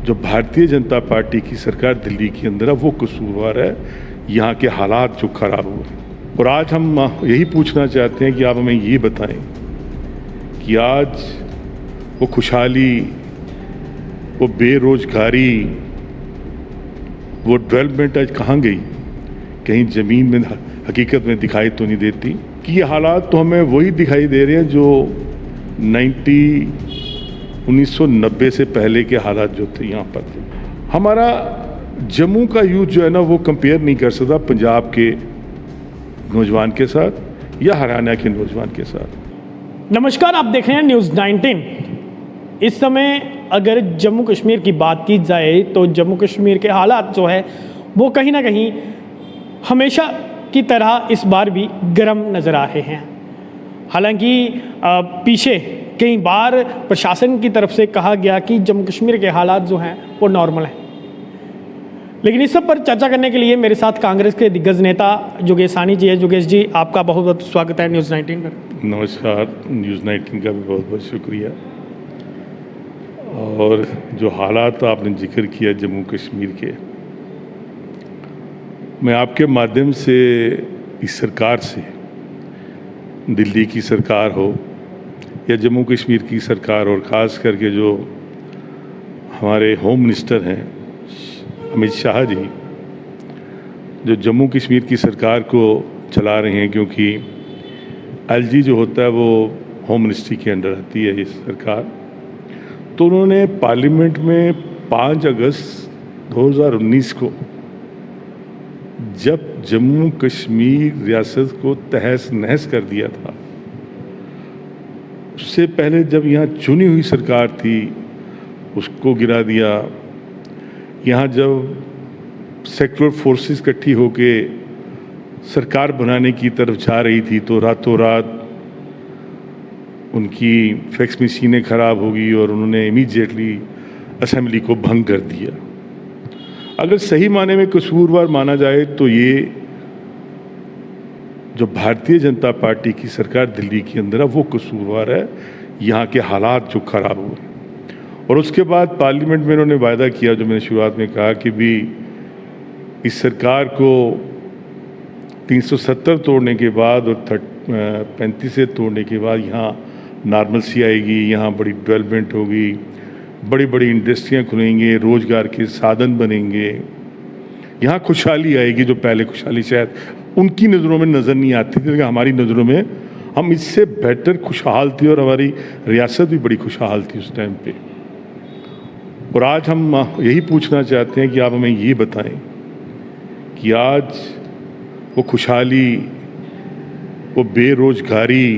जो भारतीय जनता पार्टी की सरकार दिल्ली के अंदर है वो कसूरवार है, यहाँ के हालात जो खराब हुए। और आज हम यही पूछना चाहते हैं कि आप हमें ये बताएं कि आज वो खुशहाली, वो बेरोजगारी, वो डेवलपमेंट आज कहाँ गई? कहीं ज़मीन में हकीकत में दिखाई तो नहीं देती कि ये हालात तो हमें वही दिखाई दे रहे हैं जो 1990 से पहले के हालात जो थे यहाँ पर थे। हमारा जम्मू का यूथ जो है ना वो कंपेयर नहीं कर सकता पंजाब के नौजवान के साथ या हरियाणा के नौजवान के साथ। नमस्कार, आप देख रहे हैं न्यूज़ 19। इस समय अगर जम्मू कश्मीर की बात की जाए तो जम्मू कश्मीर के हालात जो है वो कहीं ना कहीं हमेशा की तरह इस बार भी गर्म नज़र आ रहे हैं। हालांकि पीछे कई बार प्रशासन की तरफ से कहा गया कि जम्मू कश्मीर के हालात जो हैं वो नॉर्मल हैं, लेकिन इस सब पर चर्चा करने के लिए मेरे साथ कांग्रेस के दिग्गज नेता योगेश साहनी जी है। योगेश जी, आपका बहुत बहुत स्वागत है न्यूज़ 19 पर। नमस्कार, न्यूज़ 19 का भी बहुत बहुत शुक्रिया। और जो हालात आपने जिक्र किया जम्मू कश्मीर के, मैं आपके माध्यम से इस सरकार से, दिल्ली की सरकार हो या जम्मू कश्मीर की सरकार, और ख़ास करके जो हमारे होम मिनिस्टर हैं अमित शाह जी, जो जम्मू कश्मीर की सरकार को चला रहे हैं, क्योंकि एलजी जो होता है वो होम मिनिस्ट्री के अंडर आती है ये सरकार, तो उन्होंने पार्लियामेंट में 5 अगस्त 2019 को जब जम्मू कश्मीर रियासत को तहस नहस कर दिया था, उससे पहले जब यहाँ चुनी हुई सरकार थी उसको गिरा दिया। यहाँ जब सेक्युलर फोर्सेस इकट्ठी होके सरकार बनाने की तरफ जा रही थी तो रातों रात उनकी फैक्स मशीनें ख़राब हो गई और उन्होंने इमीडिएटली असेंबली को भंग कर दिया। अगर सही माने में कसूरवार माना जाए तो ये जो भारतीय जनता पार्टी की सरकार दिल्ली के अंदर है वो कसूरवार है, यहाँ के हालात जो खराब हुए। और उसके बाद पार्लियामेंट में उन्होंने वायदा किया, जो मैंने शुरुआत में कहा, कि भी इस सरकार को 370 तोड़ने के बाद और 35 से तोड़ने के बाद यहाँ नॉर्मलसी आएगी, यहाँ बड़ी डेवलपमेंट होगी, बड़ी बड़ी इंडस्ट्रियाँ खुलेंगे, रोज़गार के साधन बनेंगे, यहाँ खुशहाली आएगी जो पहले खुशहाली शायद उनकी नज़रों में नज़र नहीं आती थी, लेकिन हमारी नज़रों में हम इससे बेहतर खुशहाल थी और हमारी रियासत भी बड़ी खुशहाल थी उस टाइम पे। और आज हम यही पूछना चाहते हैं कि आप हमें ये बताएं कि आज वो खुशहाली, वो बेरोजगारी,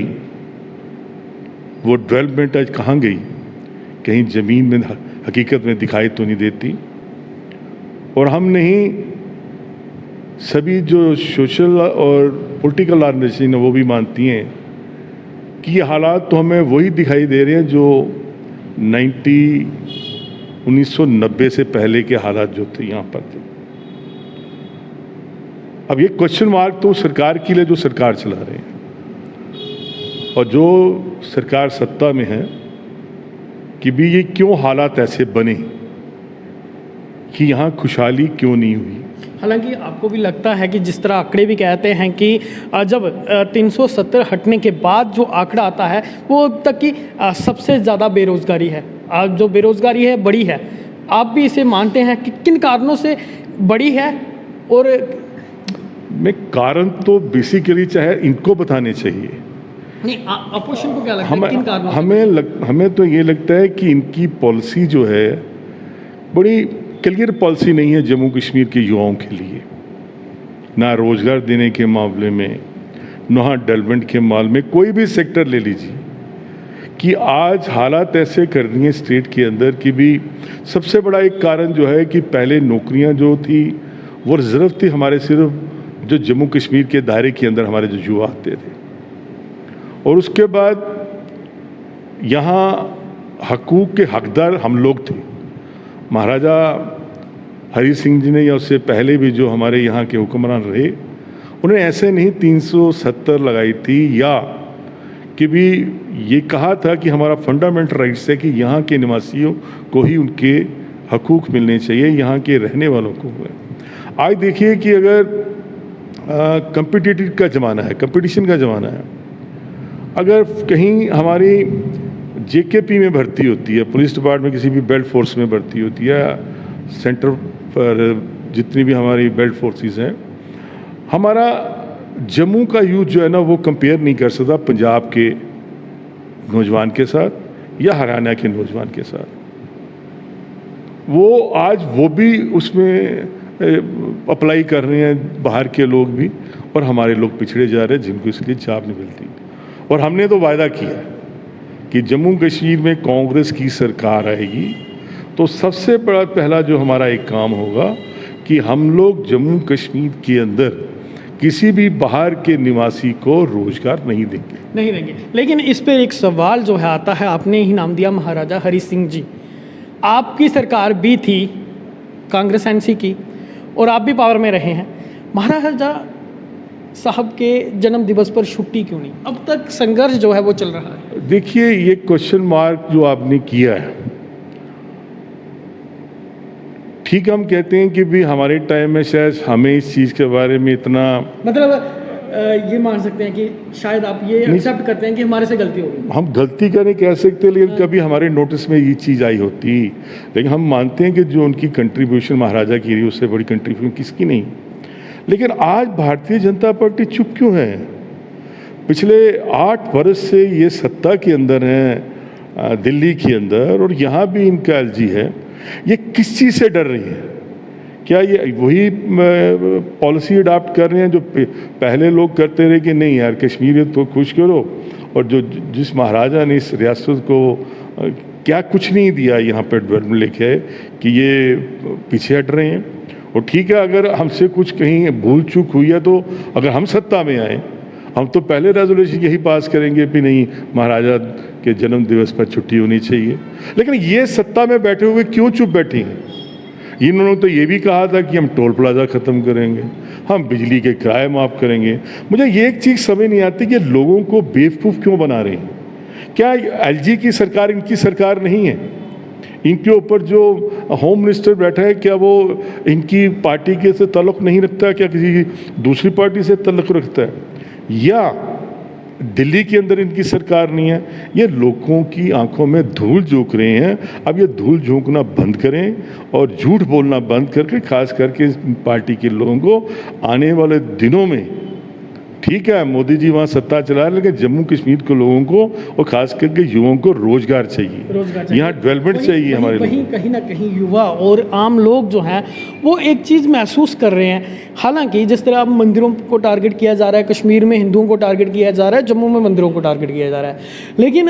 वो डेवलपमेंट आज कहाँ गई? कहीं ज़मीन में हकीकत में दिखाई तो नहीं देती। और हम नहीं, सभी जो सोशल और पॉलिटिकल ऑर्गेनाइजेशन है वो भी मानती हैं कि ये हालात तो हमें वही दिखाई दे रहे हैं जो 1990 से पहले के हालात जो थे यहाँ पर थे। अब ये क्वेश्चन मार्क तो सरकार के लिए जो सरकार चला रहे हैं और जो सरकार सत्ता में है कि भी ये क्यों हालात ऐसे बने कि यहाँ खुशहाली क्यों नहीं हुई। हालांकि आपको भी लगता है कि जिस तरह आंकड़े भी कहते हैं कि जब 370 हटने के बाद जो आंकड़ा आता है वो अब तक की सबसे ज़्यादा बेरोज़गारी है, जो बेरोज़गारी है बड़ी है, आप भी इसे मानते हैं कि किन कारणों से बड़ी है? और मैं कारण तो बेसिकली चाहे इनको बताने चाहिए, नहीं, अपोजिशन को क्या लगता है किन कारणों? हमें तो ये लगता है कि इनकी पॉलिसी जो है बड़ी क्लियर पॉलिसी नहीं है जम्मू कश्मीर के युवाओं के लिए, ना रोज़गार देने के मामले में, ना डेवलपमेंट के मामले में। कोई भी सेक्टर ले लीजिए कि आज हालात ऐसे कर दिए हैं स्टेट के अंदर कि भी सबसे बड़ा एक कारण जो है कि पहले नौकरियां जो थी वो रिजर्व थी हमारे सिर्फ जो जम्मू कश्मीर के दायरे के अंदर हमारे जो युवा आते थे, और उसके बाद यहाँ हकूक़ के हकदार हम लोग थे। महाराजा हरी सिंह जी ने या उससे पहले भी जो हमारे यहाँ के हुक्मरान रहे, उन्हें ऐसे नहीं 370 लगाई थी या कि भी ये कहा था कि हमारा फंडामेंटल राइट्स है कि यहाँ के निवासियों को ही उनके हकूक़ मिलने चाहिए यहाँ के रहने वालों को। आज देखिए कि अगर कम्पिटिटिव का ज़माना है, कंपटीशन का ज़माना है, अगर कहीं हमारी जेकेपी में भर्ती होती है, पुलिस डिपार्टमेंट किसी भी बेल्ट फोर्स में भर्ती होती है, सेंटर पर जितनी भी हमारी बेल्ट फोर्सेस हैं, हमारा जम्मू का यूथ जो है ना वो कंपेयर नहीं कर सकता पंजाब के नौजवान के साथ या हरियाणा के नौजवान के साथ। वो आज वो भी उसमें अप्लाई कर रहे हैं, बाहर के लोग भी, और हमारे लोग पिछड़े जा रहे हैं जिनको इसकी जॉब नहीं मिलती। और हमने तो वायदा किया कि जम्मू कश्मीर में कांग्रेस की सरकार आएगी तो सबसे बड़ा पहला जो हमारा एक काम होगा कि हम लोग जम्मू कश्मीर के अंदर किसी भी बाहर के निवासी को रोजगार नहीं देंगे। लेकिन इस पर एक सवाल जो है आता है, आपने ही नाम दिया महाराजा हरि सिंह जी, आपकी सरकार भी थी कांग्रेस एनसी की और आप भी पावर में रहे हैं। महाराजा साहब के जन्म दिवस पर छुट्टी क्यों नहीं? अब तक संघर्ष जो है वो चल रहा है। देखिए, ये क्वेश्चन मार्क जो आपने किया है, ठीक, हम कहते हैं कि भी हमारे टाइम में शायद हमें इस चीज़ के बारे में इतना, मतलब ये मान सकते हैं कि शायद आप ये एक्सेप्ट करते हैं कि हमारे से गलती हो गई। हम गलती करें कह सकते हैं, लेकिन कभी हमारे नोटिस में ये चीज़ आई होती। लेकिन हम मानते हैं कि जो उनकी कंट्रीब्यूशन महाराजा की रही, उससे बड़ी कंट्रीब्यूशन किसकी नहीं। लेकिन आज भारतीय जनता पार्टी चुप क्यों है? पिछले 8 वर्ष से ये सत्ता के अंदर हैं, दिल्ली के अंदर, और यहाँ भी इनका एलजी है। ये किस चीज़ से डर रही है? क्या ये वही पॉलिसी अडाप्ट कर रहे हैं जो पहले लोग करते रहे कि नहीं यार कश्मीर तो खुश करो, और जो जिस महाराजा ने इस रियासत को क्या कुछ नहीं दिया यहाँ पर डेवलपमेंट लेके आए, कि ये पीछे हट रहे हैं। और ठीक है, अगर हमसे कुछ कहीं भूल चूक हुई है तो अगर हम सत्ता में आए, हम तो पहले रेजोल्यूशन यही पास करेंगे कि नहीं, महाराजा के जन्म दिवस पर छुट्टी होनी चाहिए। लेकिन ये सत्ता में बैठे हुए क्यों चुप बैठे हैं? इन्होंने तो ये भी कहा था कि हम टोल प्लाजा ख़त्म करेंगे, हम बिजली के किराए माफ़ करेंगे। मुझे ये एक चीज़ समझ नहीं आती कि लोगों को बेवकूफ़ क्यों बना रहे हैं। क्या एलजी की सरकार इनकी सरकार नहीं है? इनके ऊपर जो होम मिनिस्टर बैठा है, क्या वो इनकी पार्टी के से ताल्लुक़ नहीं रखता? क्या किसी दूसरी पार्टी से ताल्लुक़ रखता है? या दिल्ली के अंदर इनकी सरकार नहीं है? ये लोगों की आंखों में धूल झोंक रहे हैं। अब ये धूल झोंकना बंद करें और झूठ बोलना बंद करके, खास करके पार्टी के लोगों को आने वाले दिनों में, ठीक है मोदी जी वहाँ सत्ता चला रहे, लेकिन जम्मू कश्मीर के लोगों को और खास करके युवाओं को रोजगार चाहिए, यहाँ डेवलपमेंट चाहिए। हमारे वहीं कहीं ना कहीं युवा और आम लोग जो हैं वो एक चीज़ महसूस कर रहे हैं। हालांकि जिस तरह अब मंदिरों को टारगेट किया जा रहा है, कश्मीर में हिंदुओं को टारगेट किया जा रहा है, जम्मू में मंदिरों को टारगेट किया जा रहा है, लेकिन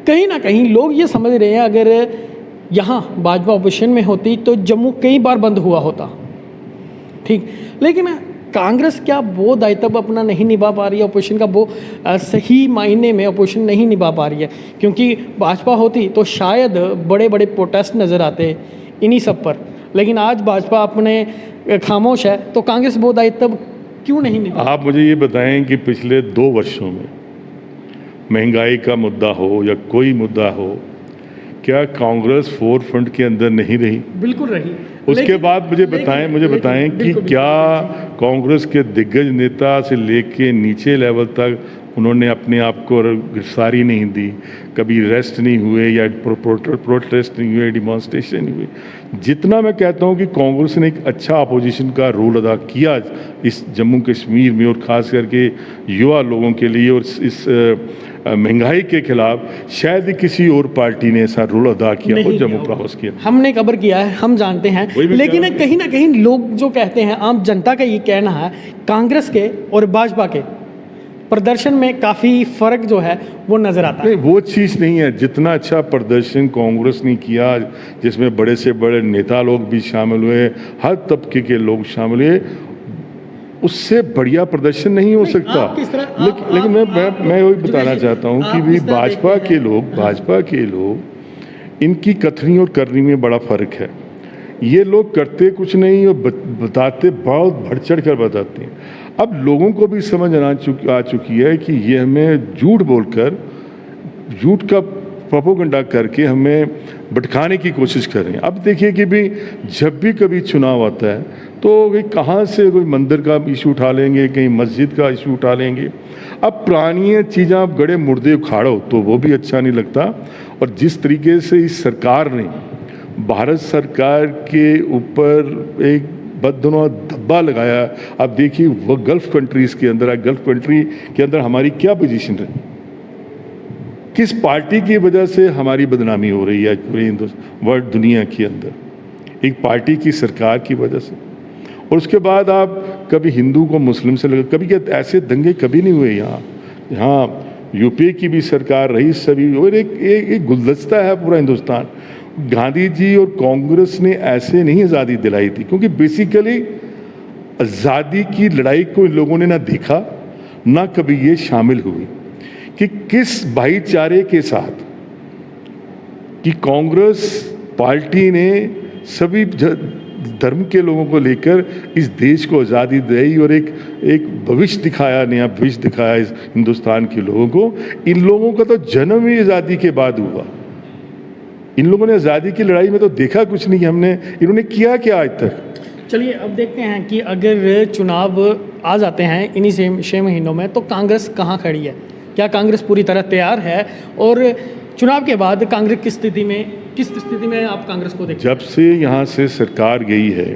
कहीं ना कहीं लोग ये समझ रहे हैं अगर यहाँ भाजपा अपोजिशन में होती तो जम्मू कई बार बंद हुआ होता, ठीक। लेकिन कांग्रेस क्या वो दायित्व अपना नहीं निभा पा रही है? अपोजिशन का वो सही मायने में अपोजिशन नहीं निभा पा रही है, क्योंकि भाजपा होती तो शायद बड़े बड़े प्रोटेस्ट नज़र आते इन्हीं सब पर। लेकिन आज भाजपा अपने खामोश है, तो कांग्रेस वो दायित्व क्यों नहीं निभा? आप मुझे ये बताएं कि पिछले 2 वर्षों में महंगाई का मुद्दा हो या कोई मुद्दा हो, क्या कांग्रेस फोर फ्रंट के अंदर नहीं रही? बिल्कुल रही। उसके बाद मुझे बताएं कि क्या कांग्रेस के दिग्गज नेता से लेके नीचे लेवल तक उन्होंने अपने आप को गिरफ्तारी नहीं दी, कभी रेस्ट नहीं हुए या प्रोटेस्ट नहीं हुए, डिमॉन्स्ट्रेशन नहीं हुए? जितना मैं कहता हूं कि कांग्रेस ने एक अच्छा अपोजिशन का रोल अदा किया इस जम्मू कश्मीर में, और ख़ास करके युवा लोगों के लिए, और इस महंगाई के खिलाफ शायद ही किसी और पार्टी ने ऐसा रोल अदा किया हो जम्मू प्रोविंस किया। हमने कवर किया है, हम जानते हैं, लेकिन कहीं ना कहीं लोग जो कहते हैं, आम जनता का ये कहना है, कांग्रेस के और भाजपा के प्रदर्शन में काफ़ी फ़र्क जो है वो नज़र आता है। नहीं, वो चीज़ नहीं है। जितना अच्छा प्रदर्शन कांग्रेस ने किया, जिसमें बड़े से बड़े नेता लोग भी शामिल हुए, हर तबके के लोग शामिल हुए, उससे बढ़िया प्रदर्शन नहीं हो सकता। लेकिन मैं वही बताना चाहता हूँ कि भी भाजपा के लोग इनकी कथनी और करनी में बड़ा फ़र्क है। ये लोग करते कुछ नहीं और बताते बहुत बढ़ चढ़ कर बताते हैं। अब लोगों को भी समझ आ चुकी है कि ये हमें झूठ बोलकर, झूठ का प्रोपोगंडा करके हमें भटकाने की कोशिश कर रहे हैं। अब देखिए कि भी जब भी कभी चुनाव आता है तो वे कहाँ से कोई मंदिर का इशू उठा लेंगे, कहीं मस्जिद का इशू उठा लेंगे। अब पुरानी चीज़ें आप गड़े मुर्दे उखाड़ो तो वो भी अच्छा नहीं लगता। और जिस तरीके से इस सरकार ने भारत सरकार के ऊपर एक बदनवा धब्बा लगाया, अब देखिए वो गल्फ कंट्रीज़ के अंदर, गल्फ कंट्री के अंदर हमारी क्या पोजीशन है, किस पार्टी की वजह से हमारी बदनामी हो रही है पूरी वर्ल्ड दुनिया के अंदर, एक पार्टी की सरकार की वजह से। और उसके बाद आप कभी हिंदू को मुस्लिम से लगे, कभी क्या ऐसे दंगे कभी नहीं हुए यहाँ यूपी की भी सरकार रही सभी, और एक गुलदस्ता है पूरा हिंदुस्तान। गांधी जी और कांग्रेस ने ऐसे नहीं आज़ादी दिलाई थी, क्योंकि बेसिकली आज़ादी की लड़ाई को इन लोगों ने ना देखा, ना कभी ये शामिल हुई कि किस भाईचारे के साथ कि कांग्रेस पार्टी ने सभी धर्म के लोगों को लेकर इस देश को आज़ादी दी और एक भविष्य दिखाया, नया भविष्य दिखाया इस हिंदुस्तान के लोगों को। इन लोगों का तो जन्म ही आज़ादी के बाद हुआ। इन लोगों ने आज़ादी की लड़ाई में तो देखा कुछ नहीं हमने, इन्होंने किया क्या आज तक। चलिए अब देखते हैं कि अगर चुनाव आ जाते हैं इन्हीं 6 महीनों में तो कांग्रेस कहाँ खड़ी है, क्या कांग्रेस पूरी तरह तैयार है, और चुनाव के बाद कांग्रेस किस स्थिति में आप कांग्रेस को देखते हैं? जब से यहाँ से सरकार गई है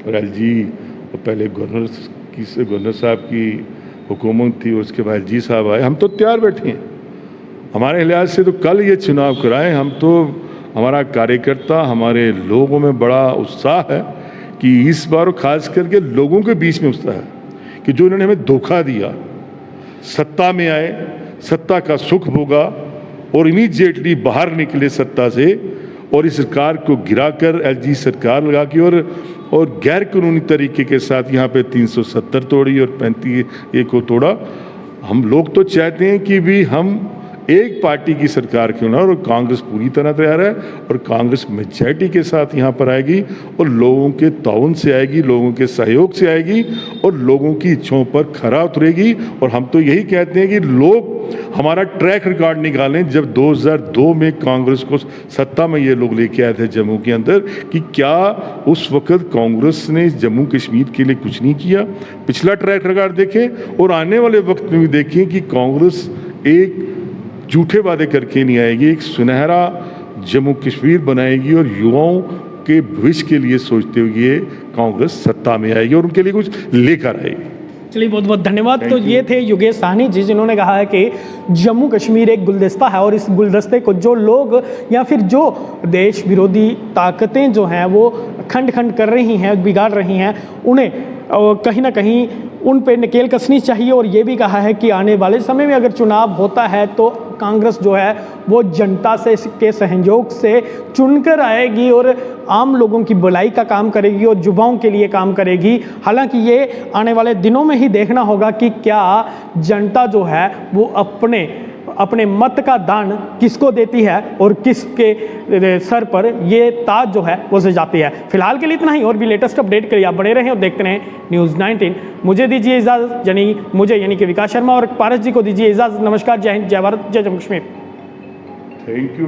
और एलजी और पहले गवर्नर साहब की हुकूमत थी, उसके बाद एलजी साहब आए, हम तो तैयार बैठे हैं। हमारे लिहाज से तो कल ये चुनाव कराएं, हम तो हमारा कार्यकर्ता, हमारे लोगों में बड़ा उत्साह है कि इस बार खास करके लोगों के बीच में उत्साह है कि जो इन्होंने हमें धोखा दिया, सत्ता में आए, सत्ता का सुख भोगा और इमीडिएटली बाहर निकले सत्ता से और इस सरकार को गिराकर एलजी सरकार लगा के और गैर कानूनी तरीके के साथ यहाँ पे 370 तोड़ी और 35 को तोड़ा। हम लोग तो चाहते हैं कि भी हम एक पार्टी की सरकार क्यों ना, और कांग्रेस पूरी तरह तैयार है और कांग्रेस मेजॉरिटी के साथ यहाँ पर आएगी और लोगों के ताउन से आएगी, लोगों के सहयोग से आएगी और लोगों की इच्छाओं पर खरा उतरेगी। और हम तो यही कहते हैं कि लोग हमारा ट्रैक रिकॉर्ड निकालें, जब 2002 में कांग्रेस को सत्ता में ये लोग लेके आए थे जम्मू के अंदर, कि क्या उस वक्त कांग्रेस ने जम्मू कश्मीर के लिए कुछ नहीं किया। पिछला ट्रैक रिकॉर्ड देखें और आने वाले वक्त में भी देखें कि कांग्रेस एक झूठे वादे करके नहीं आएगी, एक सुनहरा जम्मू कश्मीर बनाएगी और युवाओं के भविष्य के लिए सोचते हुए कांग्रेस सत्ता में आएगी और उनके लिए कुछ लेकर आएगी। चलिए बहुत बहुत धन्यवाद। तो ये थे योगेश साहनी जी, जिन्होंने कहा है कि जम्मू कश्मीर एक गुलदस्ता है और इस गुलदस्ते को जो लोग या फिर जो देश विरोधी ताकतें जो हैं वो खंड खंड कर रही हैं, बिगाड़ रही हैं, उन्हें कहीं ना कहीं उन पे नकेल कसनी चाहिए। और ये भी कहा है कि आने वाले समय में अगर चुनाव होता है तो कांग्रेस जो है वो जनता से के सहयोग से चुनकर आएगी और आम लोगों की भलाई का काम करेगी और युवाओं के लिए काम करेगी। हालांकि ये आने वाले दिनों में ही देखना होगा कि क्या जनता जो है वो अपने मत का दान किसको देती है और किसके सर पर ये ताज जो है वो सजाती है। फिलहाल के लिए इतना ही, और भी लेटेस्ट अपडेट के लिए आप बने रहें और देखते रहें न्यूज़ 19। मुझे दीजिए इजाज़त, यानी कि विकास शर्मा, और पारस जी को दीजिए इजाज़त। नमस्कार, जय हिंद, जय भारत, जय जम्मू कश्मीर। Thank you.